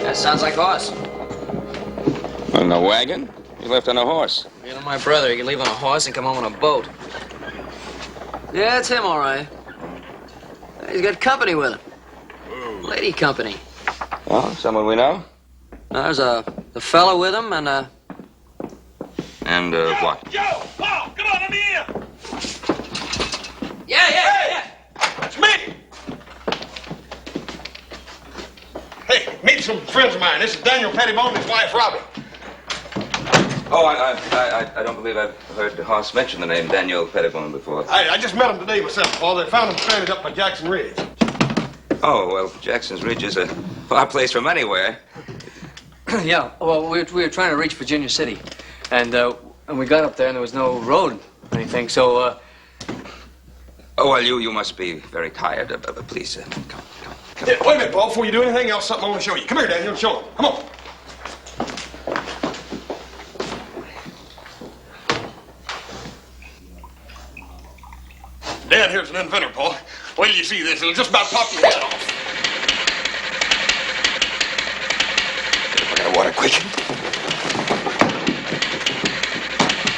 That sounds like horse. On a wagon? You left on a horse. You know, my brother, he can leave on a horse and come home on a boat. Yeah, it's him, all right. He's got company with him. Lady company. Oh, someone we know? There's the fellow with him and And, what? Joe! Paul! Come on, let me in! Yeah. It's me! Hey, meet some friends of mine. This is Daniel Pettibone and his wife, Robbie. Oh, I don't believe I've heard the horse mention the name Daniel Pettibone before. I just met them today myself, Paul. They found them stranded up by Jackson Ridge. Oh, well, Jackson's Ridge is a far place from anywhere. Yeah, well, we were trying to reach Virginia City, and we got up there and there was no road or anything, so, Oh, well, you must be very tired. Please, come. Yeah, wait a minute, Paul. Before you do anything else, something I want to show you. Come here, Daniel, and show them. Come on. Dad, here's an inventor, Paul. Wait till you see this. It'll just about pop your head off. I got water quick.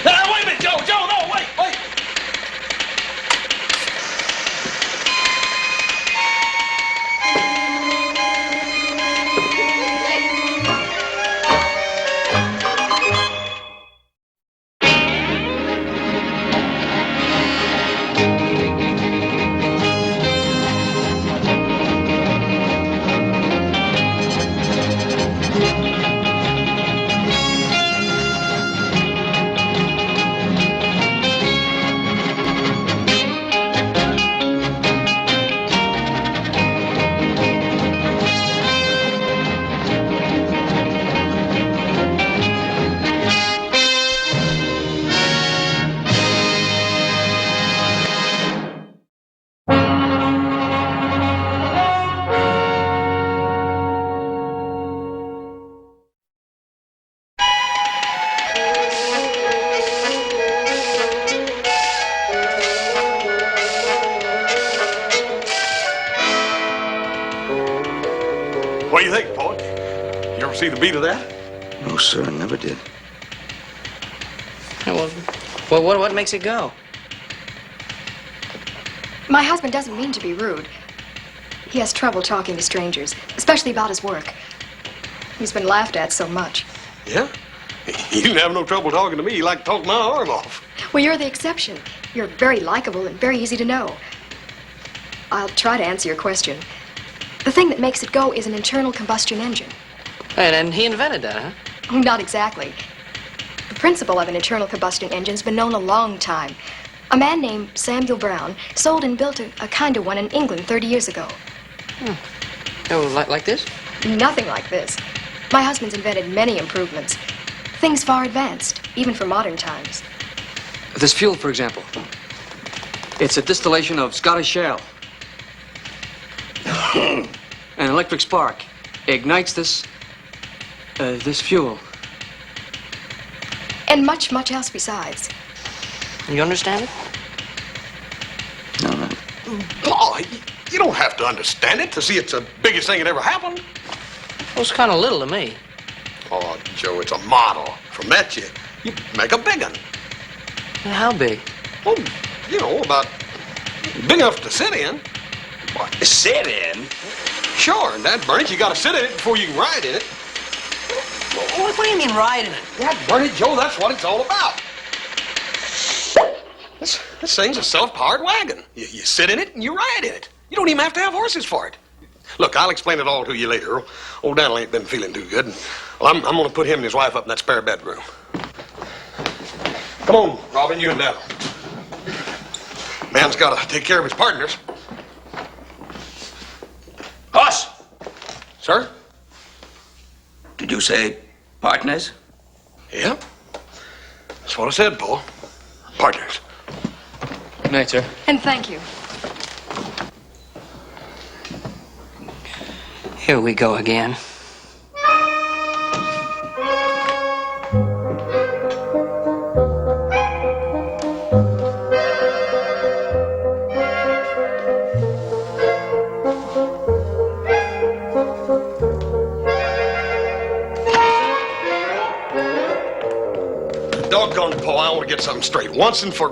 Wait a minute, Joe. No, wait. What do you think, Paul? You ever see the beat of that? No, sir, I never did. Well, what makes it go? My husband doesn't mean to be rude. He has trouble talking to strangers, especially about his work. He's been laughed at so much. Yeah? He didn't have no trouble talking to me. He liked to talk my arm off. Well, you're the exception. You're very likable and very easy to know. I'll try to answer your question. The thing that makes it go is an internal combustion engine. And he invented that, huh? Not exactly. The principle of an internal combustion engine has been known a long time. A man named Samuel Brown sold and built a kind of one in England 30 years ago. Oh, like this? Nothing like this. My husband's invented many improvements. Things far advanced, even for modern times. this fuel, for example. It's a distillation of Scottish shale. An electric spark ignites this fuel. And much, much else besides. You understand it? No. Paul, you don't have to understand it to see it's the biggest thing that ever happened. Well, it's kind of little to me. Oh, Joe, it's a model. From that, you make a big one. How big? Oh, you know, about big enough to sit in. What, to sit in? Sure, and that burn it, you got to sit in it before you can ride in it. What do you mean ride in it? Yeah, burn it, Joe, that's what it's all about. This thing's a self-powered wagon. You sit in it and you ride in it. You don't even have to have horses for it. Look, I'll explain it all to you later. Old Daniel ain't been feeling too good. Well, I'm going to put him and his wife up in that spare bedroom. Come on, Robin, you and Daniel. Man's got to take care of his partners. Hoss! Sir? Did you say partners? Yeah. That's what I said, Paul. Partners. Good night, sir. And thank you. Here we go again. get something straight once and for...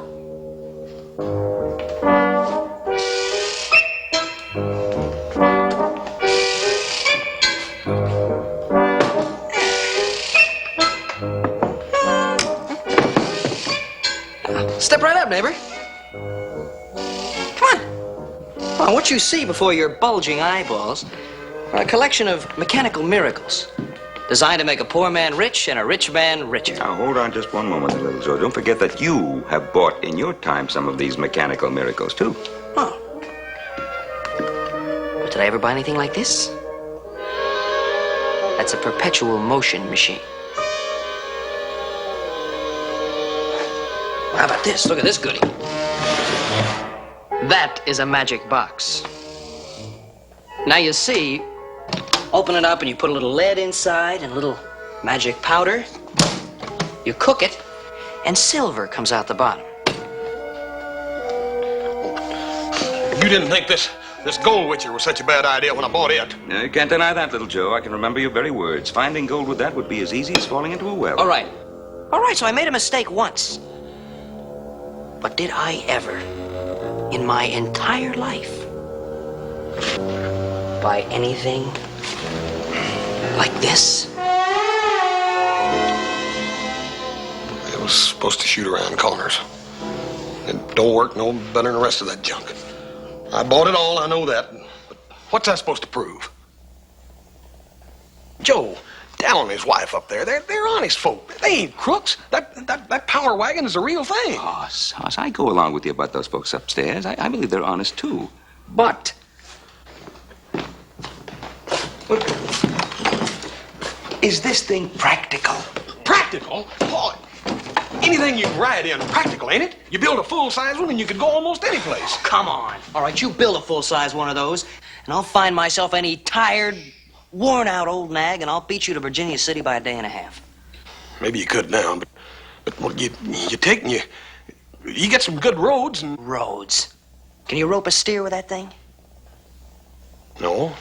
Step right up, neighbor. Come on. Come on, what you see before your bulging eyeballs are a collection of mechanical miracles designed to make a poor man rich and a rich man richer. Now, hold on just one moment, little Joe. Don't forget that you have bought in your time some of these mechanical miracles, too. Oh. But did I ever buy anything like this? That's a perpetual motion machine. How about this? Look at this goodie. That is a magic box. Now you see, open it up and you put a little lead inside and a little magic powder. You cook it, and silver comes out the bottom. You didn't think this gold witcher was such a bad idea when I bought it. No, you can't deny that, little Joe. I can remember your very words. Finding gold with that would be as easy as falling into a well. All right, so I made a mistake once. But did I ever, in my entire life, buy anything like this? It was supposed to shoot around corners. It don't work no better than the rest of that junk. I bought it all, I know that. But what's that supposed to prove? Joe, Dal and his wife up there, they're honest folk. They ain't crooks. That power wagon is a real thing. Hoss, I go along with you about those folks upstairs. I believe they're honest, too. But... is this thing practical? Practical? Boy, anything you can ride in, practical, ain't it? You build a full-size one and you can go almost any place. Come on. All right, you build a full-size one of those, and I'll find myself any tired, worn-out old nag, and I'll beat you to Virginia City by a day and a half. Maybe you could now, but well, you take and you get some good roads and... Roads? Can you rope a steer with that thing? No.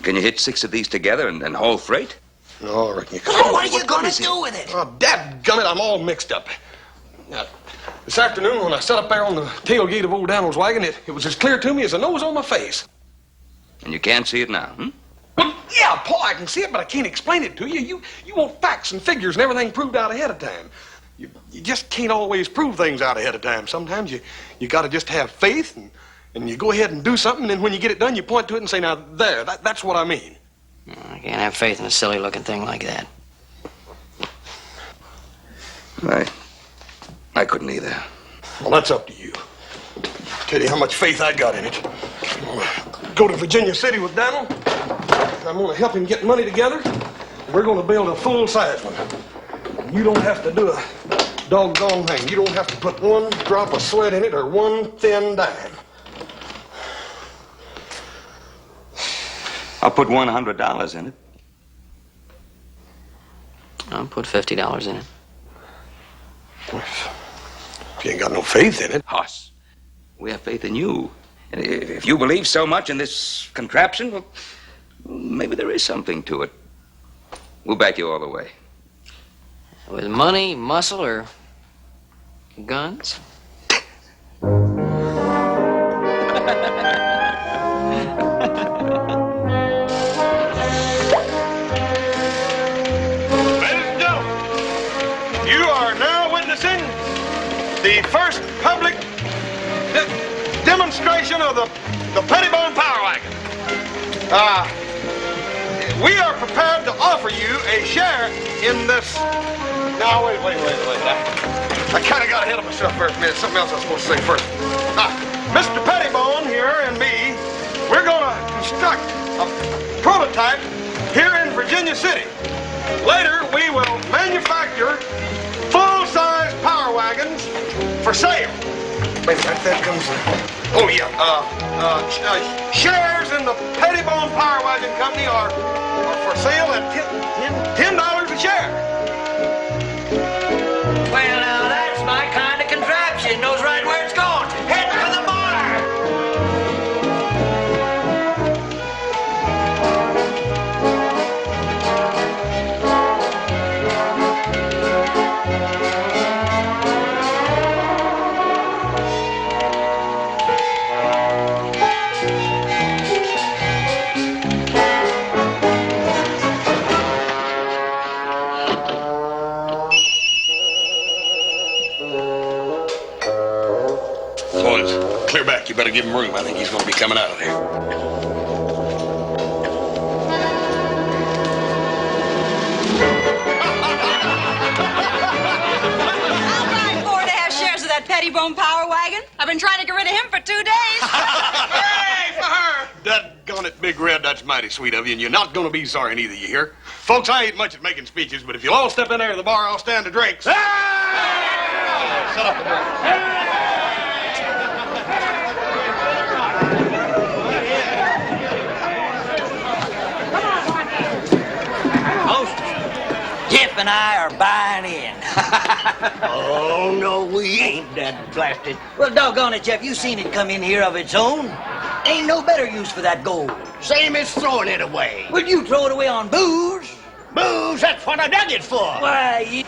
Can you hitch 6 of these together and haul freight? No, I reckon you could. Well, what are you gonna do with it? Oh, dadgummit, I'm all mixed up. Now, this afternoon, when I sat up there on the tailgate of old Daniel's wagon, it was as clear to me as the nose on my face. And you can't see it now, hmm? Well, yeah, Pa, I can see it, but I can't explain it to you. You want facts and figures and everything proved out ahead of time. You just can't always prove things out ahead of time. Sometimes you got to just have faith, and you go ahead and do something, and then when you get it done, you point to it and say, now, there, that's what I mean. I can't have faith in a silly-looking thing like that. I couldn't either. Well, that's up to you. Tell you how much faith I got in it. I'm gonna go to Virginia City with Daniel. I'm gonna help him get money together. We're gonna build a full-size one. You don't have to do a doggone thing. You don't have to put one drop of sweat in it or one thin dime. I'll put $100 in it. I'll put $50 in it. If you ain't got no faith in it. Hoss, we have faith in you. And if you believe so much in this contraption, well, maybe there is something to it. We'll back you all the way. With money, muscle, or guns? The first public demonstration of the Pettibone Power Wagon. We are prepared to offer you a share in this. Now, wait. I kind of got ahead of myself first. Man, something else I was supposed to say first. Mr. Pettibone here and me, we're going to construct a prototype here in Virginia City. Later, we will manufacture full-size power wagons for sale. Wait, that comes. Oh yeah. Shares in the Pettibone Power Wagon Company are for sale at $10 a share. Well, now that's my kind of contraption. Knows right where it's going. Head for the bar. you better give him room. I think he's going to be coming out of there. That Pettibone power wagon? I've been trying to get rid of him for 2 days. Hooray for her! Doggone it, Big Red, that's mighty sweet of you, and you're not going to be sorry neither, you hear? Folks, I ain't much at making speeches, but if you'll all step in there to the bar, I'll stand the drinks. Hey! Shut up the door. Jeff and I are buying in. Oh, no, we ain't, that blasted. Well, doggone it, Jeff, you seen it come in here of its own. Ain't no better use for that gold. Same as throwing it away. Would you throw it away on booze? Booze, that's what I dug it for. Why, you...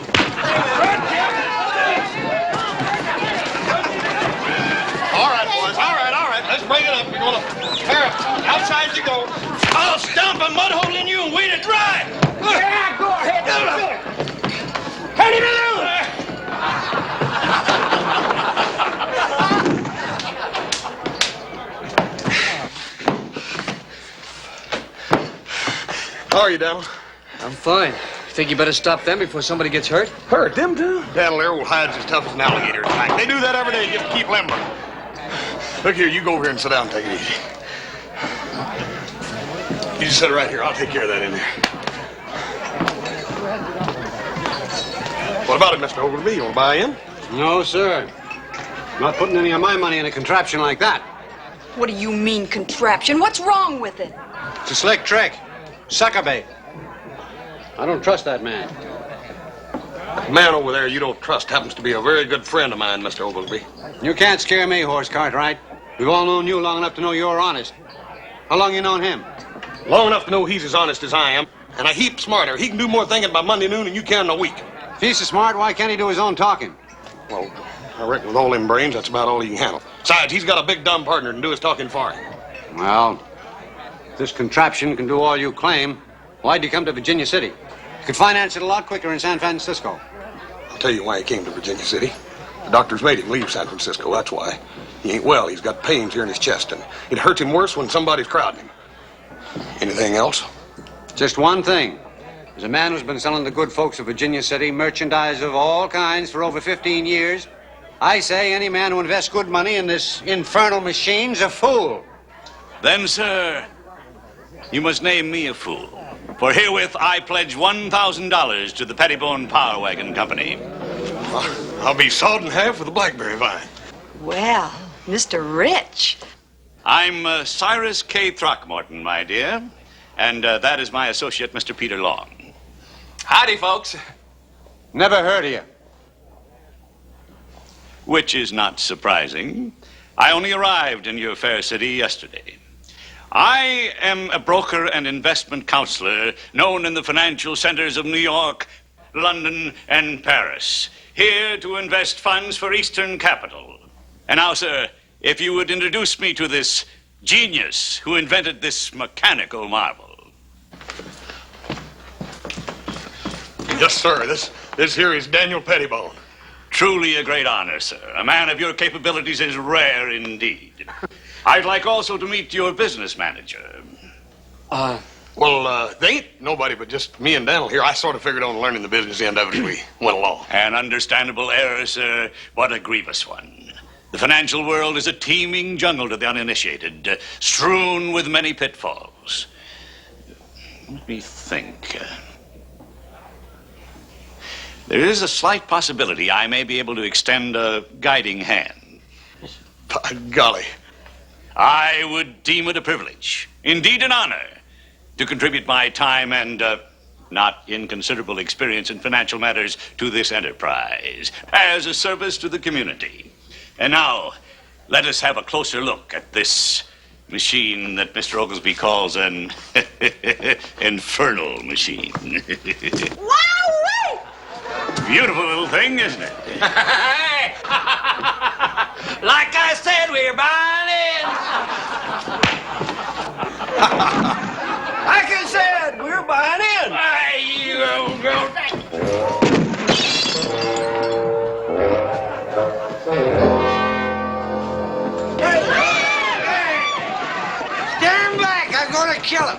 All right, boys, all right. Let's break it up. You're going to tear it. Outside you go. I'll stomp a mud hole in you and wait it dry. Yeah, go ahead. Hand him alone. How are you, Daniel? I'm fine. Think you better stop them before somebody gets hurt? Hurt them too? Daniel, their old hides as tough as an alligator. They do that every day just to keep limber. Look here, you go over here and sit down and take it easy. You just sit right here. I'll take care of that in there. What about it, Mr. Oglesby? You want to buy in? No, sir. Not putting any of my money in a contraption like that. What do you mean, contraption? What's wrong with it? It's a slick trick. Sucker bait. I don't trust that man. The man over there you don't trust happens to be a very good friend of mine, Mr. Oglesby. You can't scare me, Horse Cartwright. We've all known you long enough to know you're honest. How long you known him? Long enough to know he's as honest as I am, and a heap smarter. He can do more thinking by Monday noon than you can in a week. If he's so smart, why can't he do his own talking? Well, I reckon with all them brains, that's about all he can handle. Besides, he's got a big dumb partner to do his talking for him. Well, if this contraption can do all you claim, why'd you come to Virginia City? You could finance it a lot quicker in San Francisco. I'll tell you why he came to Virginia City. The doctors made him leave San Francisco, that's why. He ain't well. He's got pains here in his chest, and it hurts him worse when somebody's crowding him. Anything else? Just one thing. There's a man who's been selling the good folks of Virginia City merchandise of all kinds for over 15 years. I say any man who invests good money in this infernal machine's a fool. Then, sir, you must name me a fool. For herewith I pledge $1,000 to the Pettibone Power Wagon Company. I'll be sawed in half with a blackberry vine. Well, Mr. Rich. I'm Cyrus K. Throckmorton, my dear, and that is my associate, Mr. Peter Long. Howdy, folks. Never heard of you. Which is not surprising. I only arrived in your fair city yesterday. I am a broker and investment counselor known in the financial centers of New York, London, and Paris, here to invest funds for Eastern capital. And now, sir, if you would introduce me to this genius who invented this mechanical marvel. Yes, sir. This here is Daniel Pettibone. Truly a great honor, sir. A man of your capabilities is rare indeed. I'd like also to meet your business manager. Well, they ain't nobody but just me and Daniel here. I sort of figured on learning the business end of it as we went along. An understandable error, sir, but a grievous one. The financial world is a teeming jungle to the uninitiated, strewn with many pitfalls. Let me think. There is a slight possibility I may be able to extend a guiding hand. By golly. I would deem it a privilege, indeed an honor, to contribute my time and not inconsiderable experience in financial matters to this enterprise as a service to the community. And now, let us have a closer look at this machine that Mr. Oglesby calls an infernal machine. Wow-wee! Beautiful little thing, isn't it? Like I said, we're buying in. Like I said, we're buying in. kill him.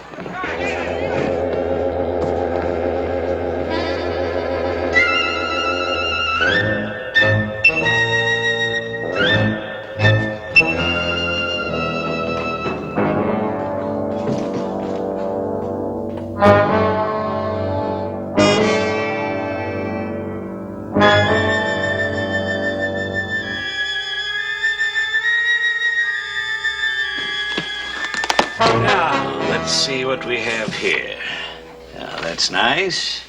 Now, let's see what we have here. Now, that's nice.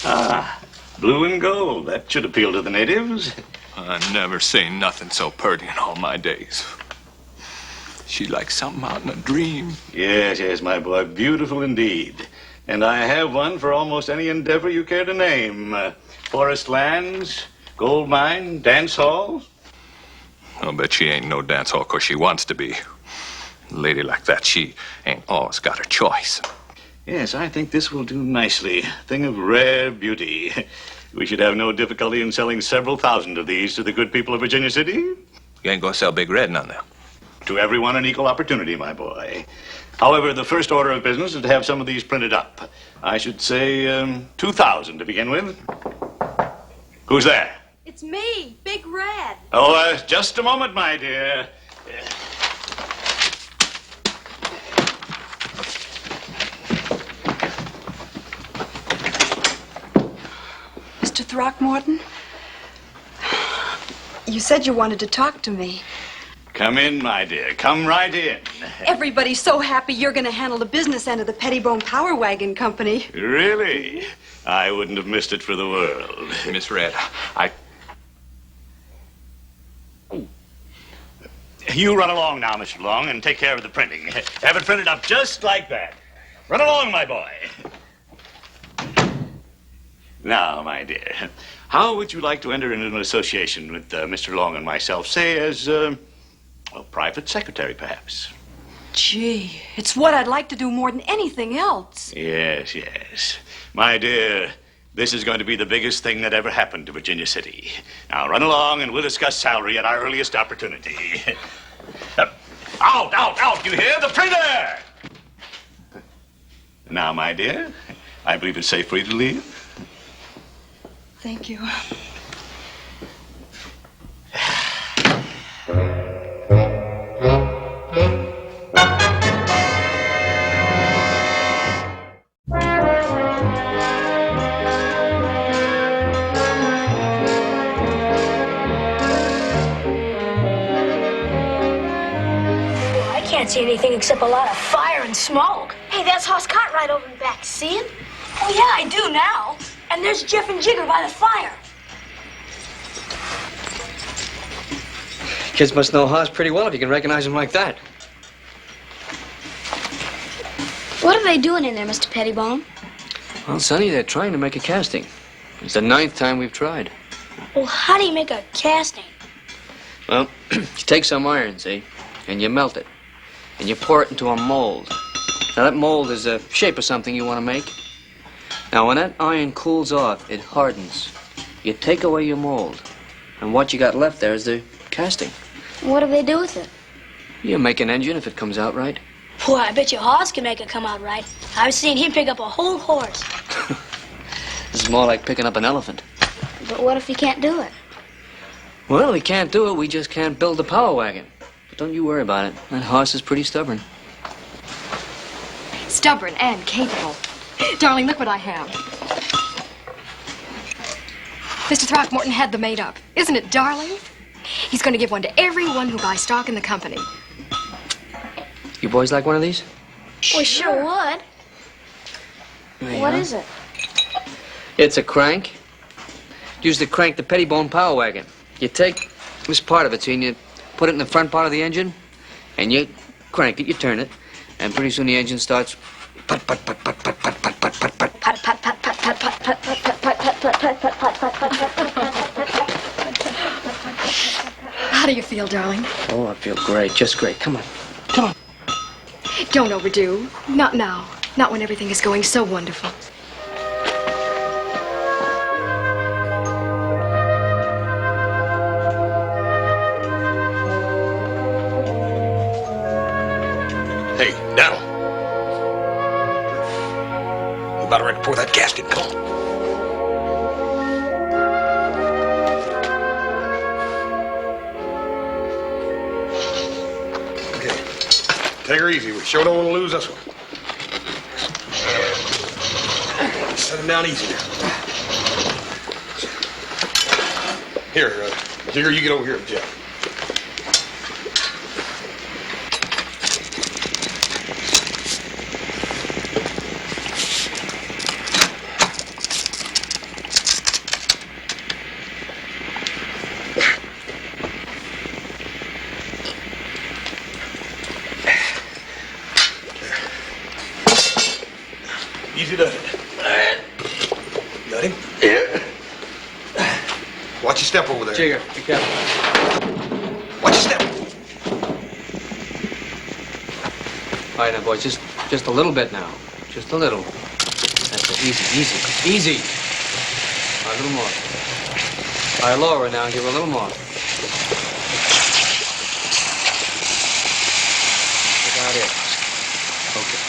Ah, blue and gold. That should appeal to the natives. I never seen nothing so purty in all my days. She like something out in a dream. Yes, yes, my boy. Beautiful indeed. And I have one for almost any endeavor you care to name. Forest lands, gold mine, dance hall. I'll bet she ain't no dance hall 'cause she wants to be. A lady like that, she ain't always got her choice. Yes, I think this will do nicely. Thing of rare beauty. We should have no difficulty in selling several thousand of these to the good people of Virginia City. You ain't gonna sell Big Red none now. To everyone an equal opportunity, my boy. However, the first order of business is to have some of these printed up. I should say 2,000 to begin with. Who's there? It's me, Big Red. Oh, just a moment, my dear. Mr. Throckmorton? You said you wanted to talk to me. Come in, my dear. Come right in. Everybody's so happy you're going to handle the business end of the Pettibone Power Wagon Company. Really? I wouldn't have missed it for the world. Miss Red, You run along now, Mr. Long, and take care of the printing. Have it printed up just like that. Run along, my boy. Now, my dear, how would you like to enter into an association with Mr. Long and myself, say as a private secretary, perhaps? Gee, it's what I'd like to do more than anything else. Yes, yes. My dear, this is going to be the biggest thing that ever happened to Virginia City. Now, run along and we'll discuss salary at our earliest opportunity. Out, you hear? The printer! Now, my dear, I believe it's safe for you to leave. Thank you. I can't see anything except a lot of fire and smoke. Hey, that's Hoss Cartwright over in back. See him? Oh, yeah, I do now. And there's Jeff and Jigger by the fire. Kids must know Hoss pretty well if you can recognize him like that. What are they doing in there, Mr. Pettibone? Well, Sonny, they're trying to make a casting. It's the 9th time we've tried. Well, how do you make a casting? Well, you take some iron, see, and you melt it. And you pour it into a mold. Now, that mold is the shape of something you want to make. Now, when that iron cools off, it hardens. You take away your mold. And what you got left there is the casting. What do they do with it? You make an engine if it comes out right. Boy, I bet your Hoss can make it come out right. I've seen him pick up a whole horse. This is more like picking up an elephant. But what if he can't do it? Well, we can't do it. We just can't build the power wagon. But don't you worry about it. That horse is pretty stubborn. Stubborn and capable. Darling, look what I have. Mr. Throckmorton had them made up. Isn't it darling? He's going to give one to everyone who buys stock in the company. You boys like one of these? We sure would. What is it? It's a crank. Used to crank the Pettibone Power Wagon. You take this part of it, see, and you put it in the front part of the engine, and you crank it, you turn it, and pretty soon the engine starts put, put, put, put, put, put, put, put, put, put. How do you feel, darling? Oh, I feel great, just great. Come on, come on. Don't overdo. Not now. Not when everything is going so wonderful. Hey, Donald. about ready to pour that gasket. Come on. Okay. Take her easy. We sure don't want to lose this one. Set him down easy now. Here, Jigger, you get over here with Jeff. Easy does it. Got him? Yeah. Watch your step over there. Jigger, be careful. Watch your step. All right, now, boys, just a little bit now. Just a little. That's it. Easy. All right, a little more. All right, lower now. Give her a little more. About it. Okay.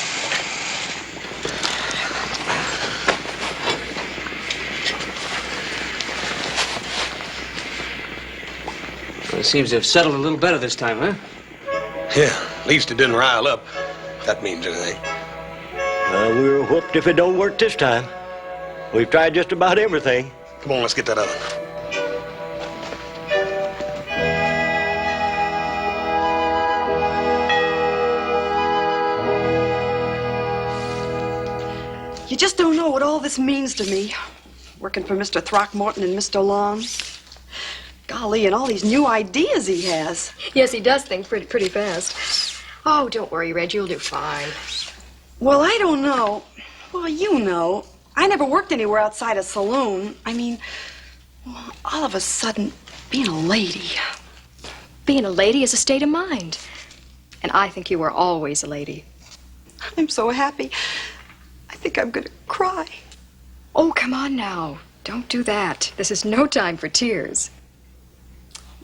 Well, it seems to have settled a little better this time, huh? Yeah, at least it didn't rile up. If that means anything. We were whooped if it don't work this time. We've tried just about everything. Come on, let's get that oven. You just don't know what all this means to me. Working for Mr. Throckmorton and Mr. Long. Golly, and all these new ideas he has. Yes, he does think pretty fast. Oh, don't worry, Reg, you'll do fine. Well, I don't know. Well, you know. I never worked anywhere outside a saloon. I mean, well, all of a sudden, being a lady. Being a lady is a state of mind. And I think you were always a lady. I'm so happy. I think I'm gonna cry. Oh, come on now. Don't do that. This is no time for tears.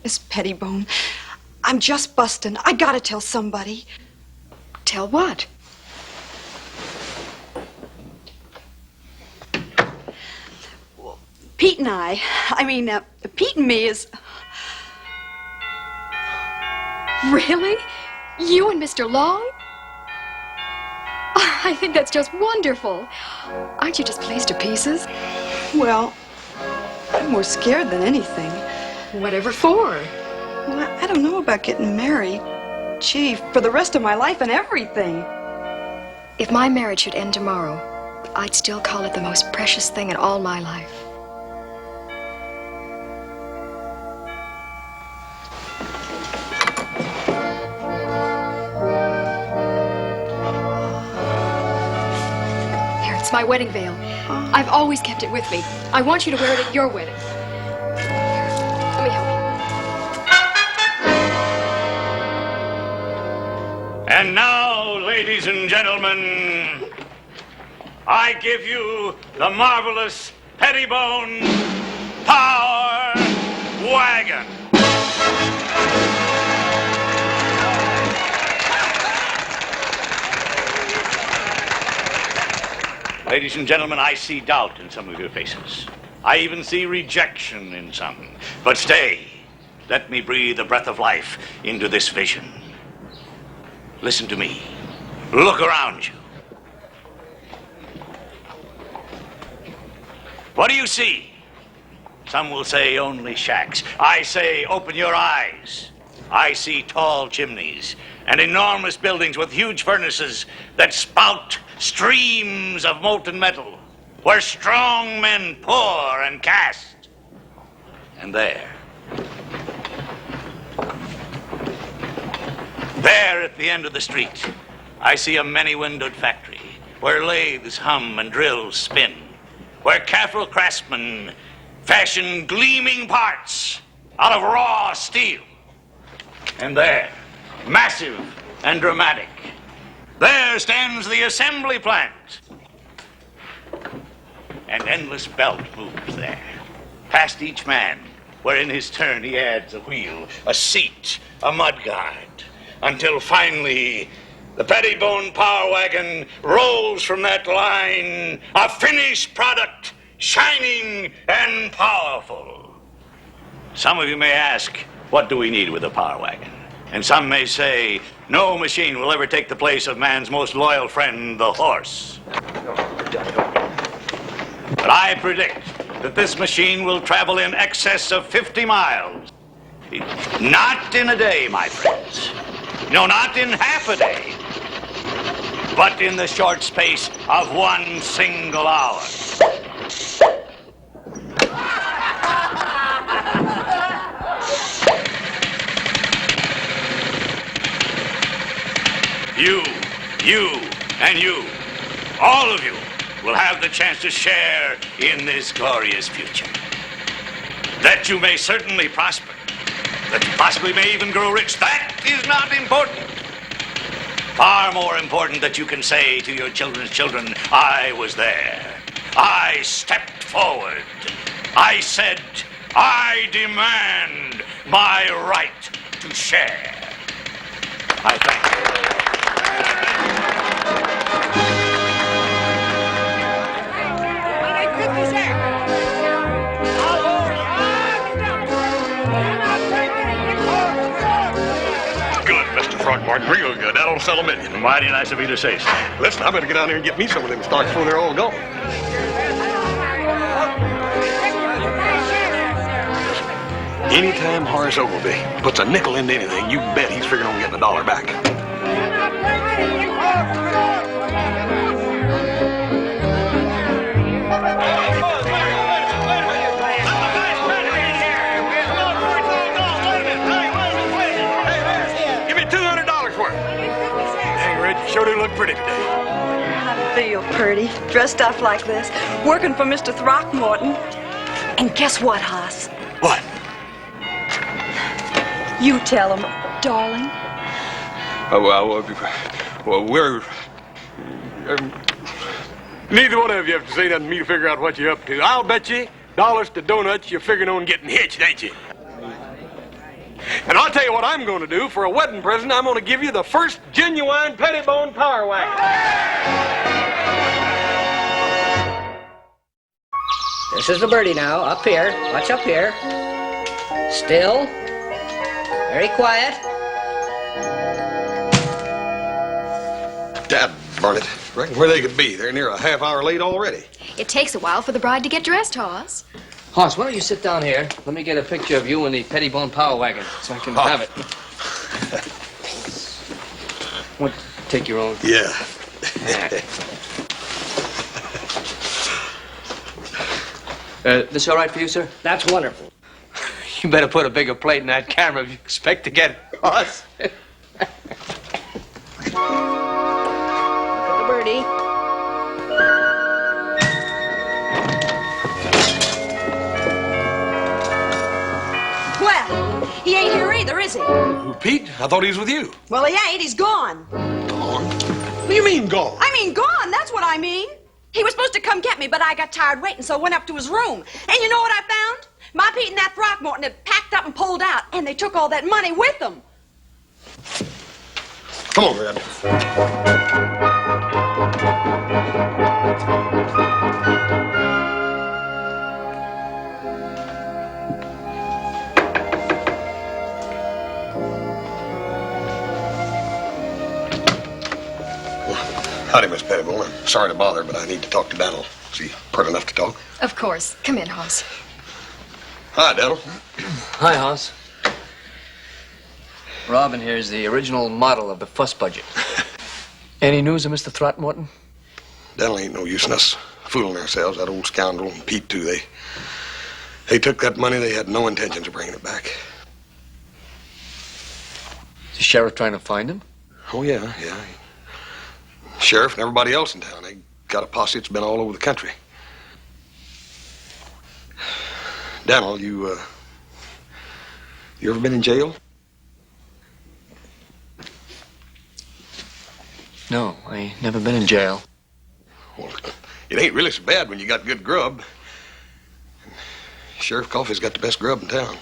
Miss Pettibone, I'm just busting. I gotta tell somebody. Tell what? Pete and Pete and me is... Really? You and Mr. Long? I think that's just wonderful. Aren't you just pleased to pieces? Well, I'm more scared than anything. Whatever for? Well, I don't know about getting married. Gee, for the rest of my life and everything. If my marriage should end tomorrow, I'd still call it the most precious thing in all my life. Here, it's my wedding veil. I've always kept it with me. I want you to wear it at your wedding. Here, let me help you. And now, ladies and gentlemen, I give you the marvelous Pettibone Power Wagon. Ladies and gentlemen, I see doubt in some of your faces. I even see rejection in some. But stay. Let me breathe a breath of life into this vision. Listen to me. Look around you. What do you see? Some will say only shacks. I say open your eyes. I see tall chimneys and enormous buildings with huge furnaces that spout streams of molten metal, where strong men pour and cast. And there at the end of the street, I see a many-windowed factory where lathes hum and drills spin, where careful craftsmen fashion gleaming parts out of raw steel. And there, massive and dramatic, there stands the assembly plant. An endless belt moves there, past each man, where in his turn he adds a wheel, a seat, a mudguard, until finally the Pettibone Power Wagon rolls from that line, a finished product, shining and powerful. Some of you may ask, what do we need with a power wagon? And some may say, no machine will ever take the place of man's most loyal friend, the horse. But I predict that this machine will travel in excess of 50 miles. Not in a day, my friends. No, not in half a day. But in the short space of one single hour. You, and you, all of you, will have the chance to share in this glorious future. That you may certainly prosper, that you possibly may even grow rich, that is not important. Far more important that you can say to your children's children, I was there. I stepped forward. I said, I demand my right to share. I thank you. Good, Mr. Throckmorton. Real good. That'll sell a million. Mighty nice of you to say so. Listen, I better get down there and get me some of them stocks before they're all gone. Anytime Horace Ogilvy puts a nickel into anything, you bet he's figuring on getting a dollar back. Give me $200 worth. Dang, Red, you sure do look pretty today. I feel pretty, dressed up like this, working for Mr. Throckmorton. And guess what, Hoss? What? You tell him, darling. Well, we're... neither one of you have to say nothing to me to figure out what you're up to. I'll bet you, dollars to donuts, you're figuring on getting hitched, ain't you? And I'll tell you what I'm going to do. For a wedding present, I'm going to give you the first genuine Pettibone Power Wagon. This is the birdie now, up here. Watch up here. Still. Very quiet. Dad, burn it. Reckon where they could be. They're near a half hour late already. It takes a while for the bride to get dressed, Hoss. Hoss, why don't you sit down here? Let me get a picture of you in the Pettibone Power Wagon so I can have it. What? Take your own? Yeah. This all right for you, sir? That's wonderful. You better put a bigger plate in that camera if you expect to get Hoss. Look at the birdie. Well, he ain't here either, is he? Who, Pete? I thought he was with you. Well, he ain't. He's gone. Gone? What do you mean gone? I mean, gone. That's what I mean. He was supposed to come get me, but I got tired waiting, so I went up to his room. And you know what I found? My Pete and that Throckmorton had packed up and pulled out, and they took all that money with them. Come on, Red. Howdy, Miss Pettibone. I'm sorry to bother, but I need to talk to Daniel. Is he pert enough to talk? Of course. Come in, Hoss. Hi, Daniel. Hi, Hoss. Robin here is the original model of the fuss budget. Any news of Mr. Throckmorton? Daniel ain't no use in us fooling ourselves. That old scoundrel and Pete, too. They took that money. They had no intentions of bringing it back. Is the sheriff trying to find him? Oh, yeah. Sheriff and everybody else in town. They got a posse that's been all over the country. Daniel, you ever been in jail? No, I never been in jail. Well, it ain't really so bad when you got good grub. Sheriff Coffey's got the best grub in town.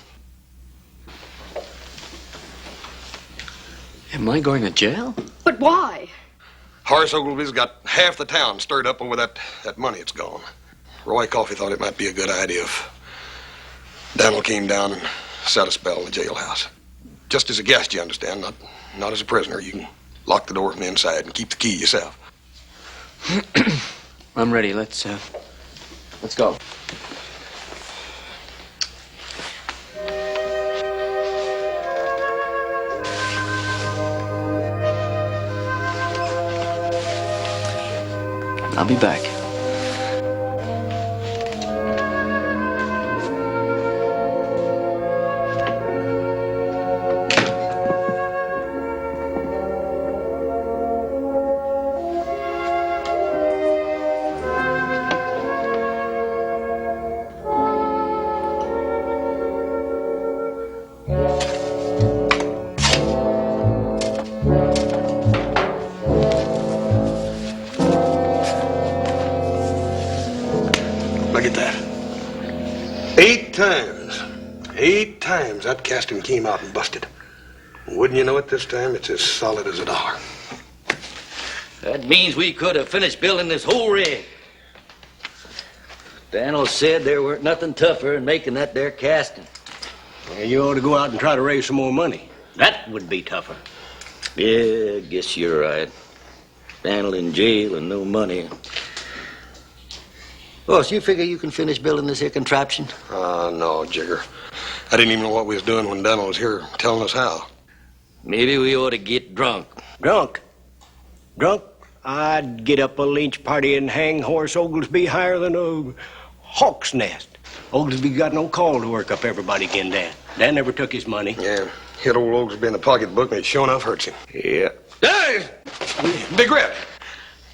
Am I going to jail? But But why? Horace Ogilvy's got half the town stirred up over that money it's gone. Roy Coffey thought it might be a good idea if Daniel came down and sat a spell in the jailhouse. Just as a guest, you understand, not as a prisoner. You can lock the door from the inside and keep the key yourself. I'm ready. Let's go. I'll be back. Look at that. 8 times that casting came out and busted. Wouldn't you know it, this time it's as solid as a dollar. That means we could have finished building this whole rig. Daniel said there weren't nothing tougher than making that there casting. Yeah, you ought to go out and try to raise some more money. That would be tougher. Yeah, I guess you're right. Daniel in jail and no money. Boss, you figure you can finish building this here contraption? No, Jigger. I didn't even know what we was doing when Daniel was here telling us how. Maybe we ought to get drunk. Drunk? Drunk? I'd get up a lynch party and hang Horace Oglesby higher than a hawk's nest. Oglesby got no call to work up everybody again, Dan. Dan never took his money. Yeah, hit old Oglesby in the pocketbook and it sure enough hurts him. Yeah. Hey! Big Red!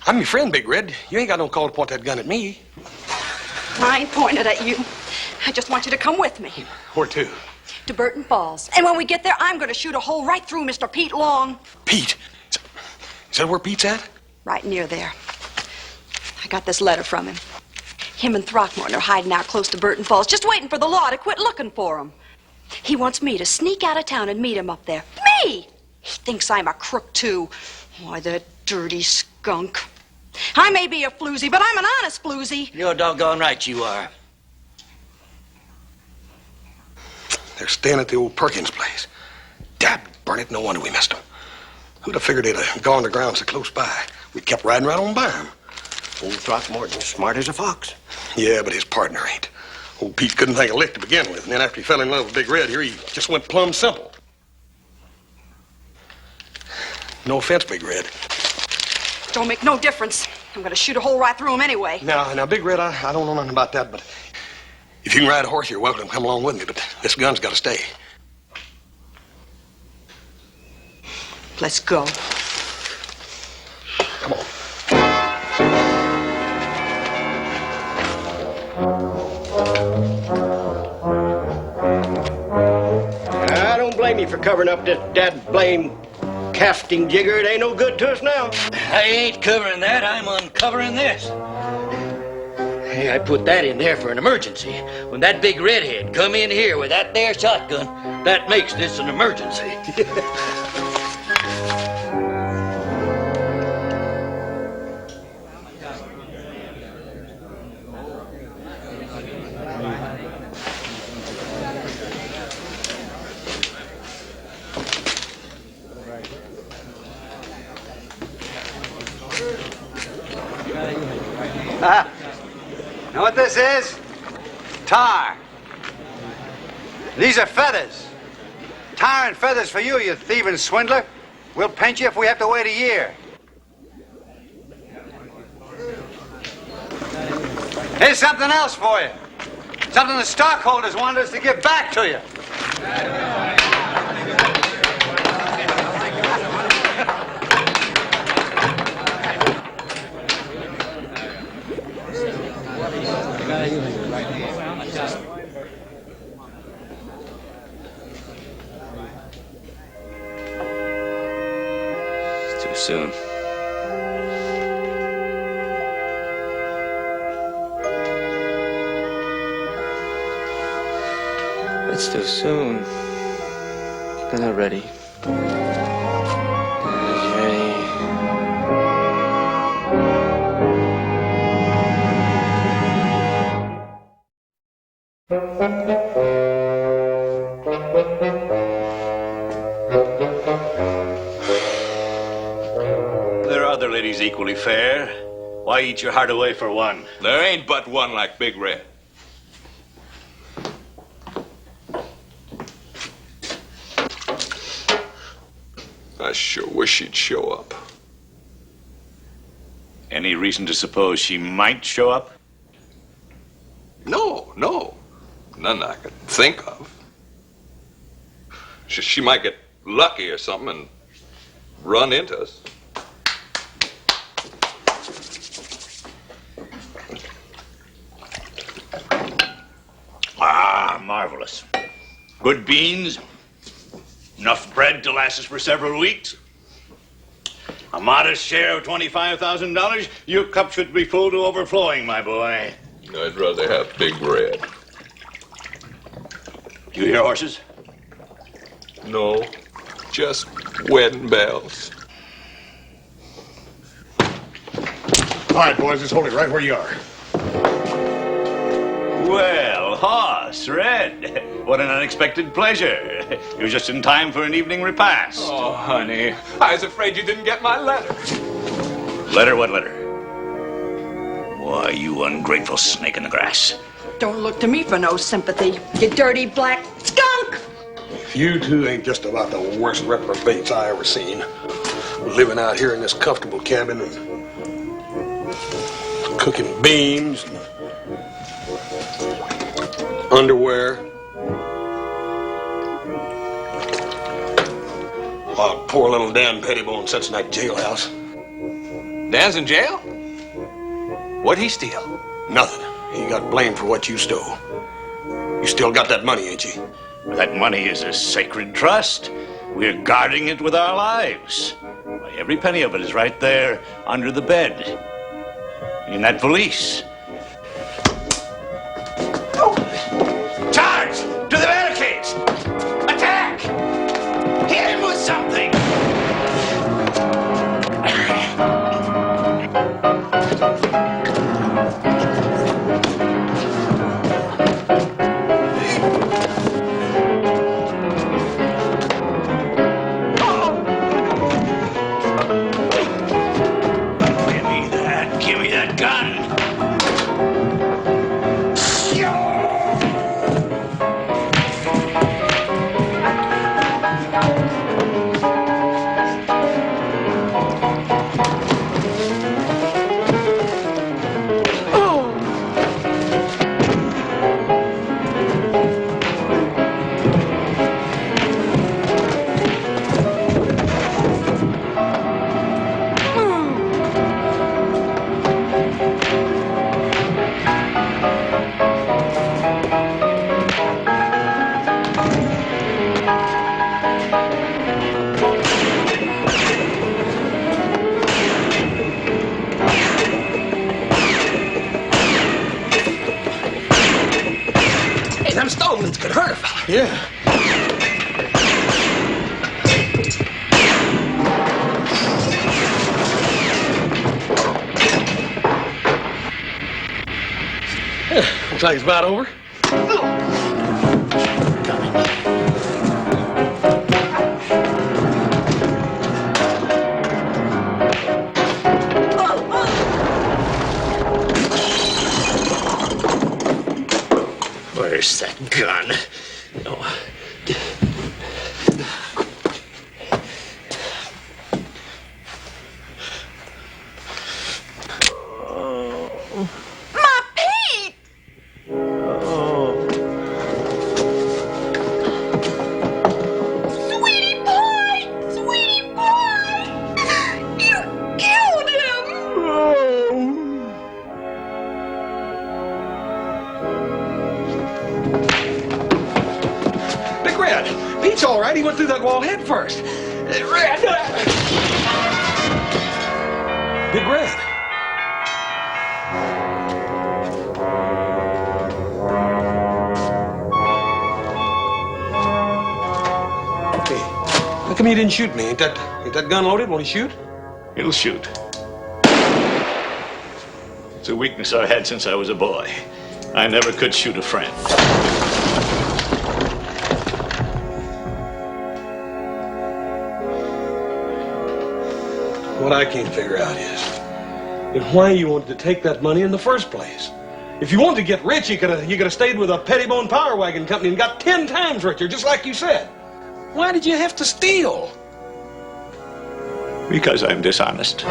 I'm your friend, Big Red. You ain't got no call to point that gun at me. I ain't pointed at you. I just want you to come with me. Where to? To Burton Falls. And when we get there, I'm going to shoot a hole right through Mr. Pete Long. Pete? Is that where Pete's at? Right near there. I got this letter from him. Him and Throckmorton are hiding out close to Burton Falls, just waiting for the law to quit looking for him. He wants me to sneak out of town and meet him up there. Me! He thinks I'm a crook, too. Why, that dirty skunk. I may be a floozy, but I'm an honest floozy. You're doggone right you are. They're staying at the old Perkins place. Dad burn it, no wonder we missed them. Who'd have figured they'd have gone to ground so close by? We kept riding right on by them. Old Throckmorton's smart as a fox. Yeah, but his partner ain't. Old Pete couldn't think of lick to begin with, and then after he fell in love with Big Red here, he just went plumb simple. No offense, Big Red. Don't make no difference. I'm going to shoot a hole right through him anyway. Now, Big Red, I don't know nothing about that, but if you can ride a horse, you're welcome to come along with me, but this gun's got to stay. Let's go. Come on. I don't blame you for covering up this dad-blame casting, Jigger. It ain't no good to us now. I ain't covering that. I'm uncovering this. Hey, I put that in there for an emergency. When that big redhead come in here with that there shotgun, that makes this an emergency. Know what this is? Tar. These are feathers. Tar and feathers for you, you thieving swindler. We'll paint you if we have to wait a year. Here's something else for you. Something the stockholders wanted us to give back to you. It's too soon. It's too soon. They're not ready. They're not ready. There are other ladies equally fair. Why eat your heart away for one? There ain't but one like Big Red. I sure wish she'd show up. Any reason to suppose she might show up? No. None I could think of. She might get lucky or something and run into us. Ah, marvelous. Good beans, enough bread to last us for several weeks. A modest share of $25,000. Your cup should be full to overflowing, my boy. I'd rather have Big Red. You hear horses? No, just wedding bells. All right, boys, just hold it right where you are. Well, Hoss, Red, what an unexpected pleasure. You're just in time for an evening repast. Oh, honey, I was afraid you didn't get my letter. Letter? What letter? Why, you ungrateful snake in the grass. Don't look to me for no sympathy, you dirty black skunk! You two ain't just about the worst reprobates I ever seen. Living out here in this comfortable cabin and cooking beans and underwear. While poor little Dan Pettibone sits in that jailhouse. Dan's in jail? What'd he steal? Nothing. He got blamed for what you stole. You still got that money, ain't you? That money is a sacred trust. We're guarding it with our lives. Why, every penny of it is right there under the bed. In that valise. Charge! To the barricades! Attack! Hit him with something! Give me that gun! Them stovemans could hurt a fella. Yeah. Looks like it's about over. Where's that gun? Oh. My Pete! Sweetie pie! Sweetie pie! You killed him! Big Red! Pete's all right. He went through that wall head first. Red! Big Red! Hey, how come you didn't shoot me? Ain't that gun loaded? Won't he shoot? He'll shoot. It's a weakness I had since I was a boy. I never could shoot a friend. What I can't figure out is why you wanted to take that money in the first place. If you wanted to get rich, you could have stayed with a Pettibone Power Wagon Company and got 10 times richer, just like you said. Why did you have to steal? Because I'm dishonest.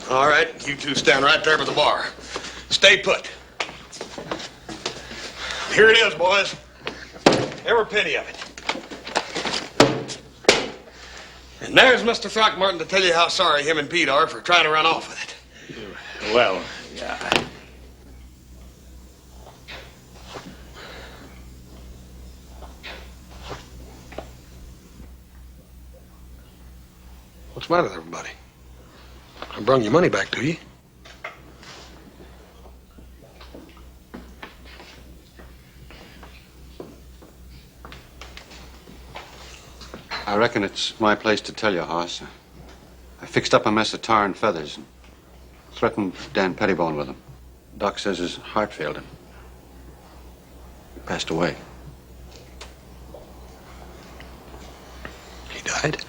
All right, you two stand right there by the bar. Stay put. Here it is, boys. Every penny of it. And there's Mr. Throckmorton to tell you how sorry him and Pete are for trying to run off with it. Well, yeah. What's the matter with everybody? I brung your money back to you. I reckon it's my place to tell you, Hoss. I fixed up a mess of tar and feathers and threatened Dan Pettibone with them. Doc says his heart failed him. He passed away. He died?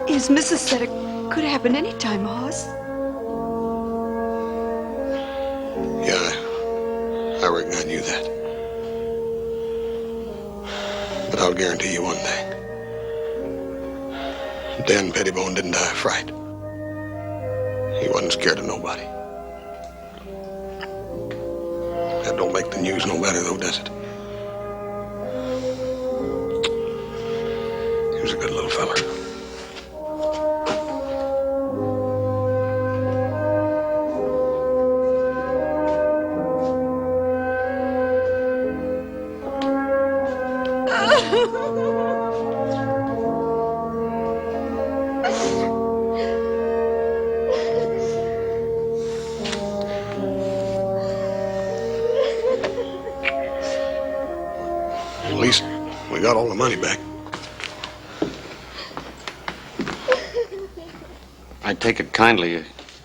His missus said it could happen any time, Hoss. Yeah, I reckon I knew that. But I'll guarantee you one thing. Dan Pettibone didn't die of fright. He wasn't scared of nobody. That don't make the news no better, though, does it? He was a good little fella. At least we got all the money back. I'd take it kindly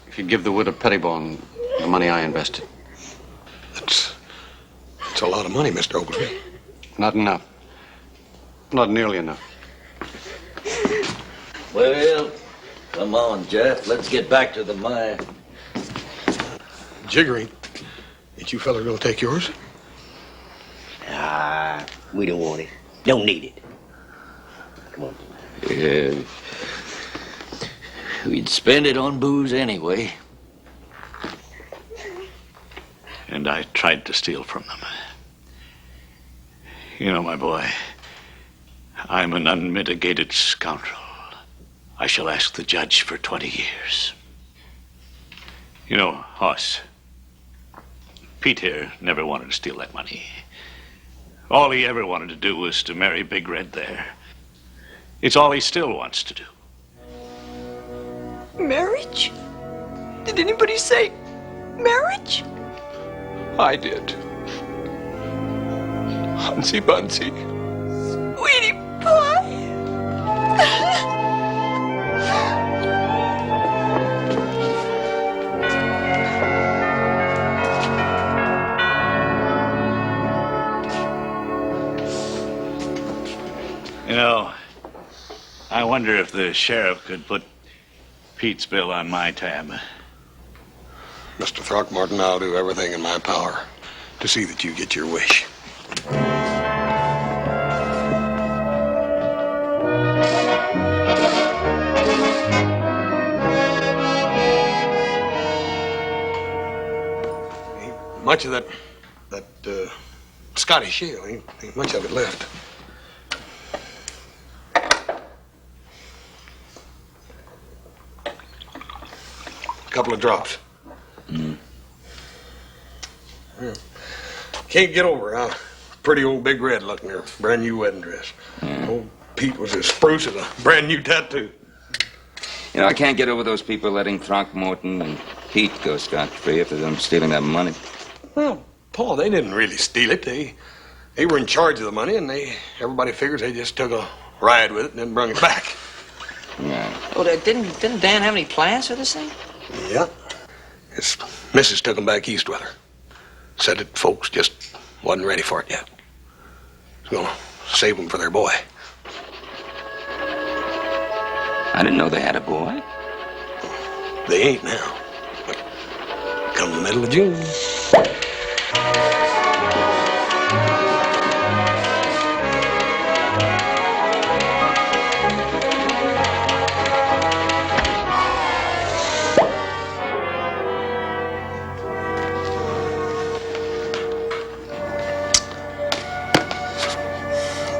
if you'd give the widow Pettibone the money I invested. That's a lot of money, Mr. Oglesby. Not enough. Not nearly enough. Well, come on, Jeff. Let's get back to the mine. Jiggery, ain't you fellas gonna take yours? Ah, we don't want it. Don't need it. Come on. Yeah. We'd spend it on booze anyway. And I tried to steal from them. You know, my boy, I'm an unmitigated scoundrel. I shall ask the judge for 20 years. You know, Hoss, Pete here never wanted to steal that money. All he ever wanted to do was to marry Big Red there. It's all he still wants to do. Marriage? Did anybody say marriage? I did. Hunsy Bunsy. Sweetie pie. You know, I wonder if the sheriff could put Pete's bill on my tab. Mr. Throckmorton, I'll do everything in my power to see that you get your wish. Ain't much of that Scottish shale, ain't much of it left. Couple of drops. Yeah. Can't get over how pretty old Big Red looked in her brand new wedding dress. Old Pete was as spruce as a brand new tattoo. You know, I can't get over those people letting Throckmorton and Pete go scot-free after them stealing that money. Well, Paul, they didn't really steal it. They were in charge of the money, and everybody figures they just took a ride with it and then brung it back. Oh, didn't Dan have any plans for this thing? Yeah. His missus took him back east with her. Said that folks just wasn't ready for it yet. He's gonna save them for their boy. I didn't know they had a boy. They ain't now. But come the middle of June.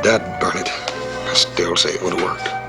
Dad burn it. I still say it would have worked.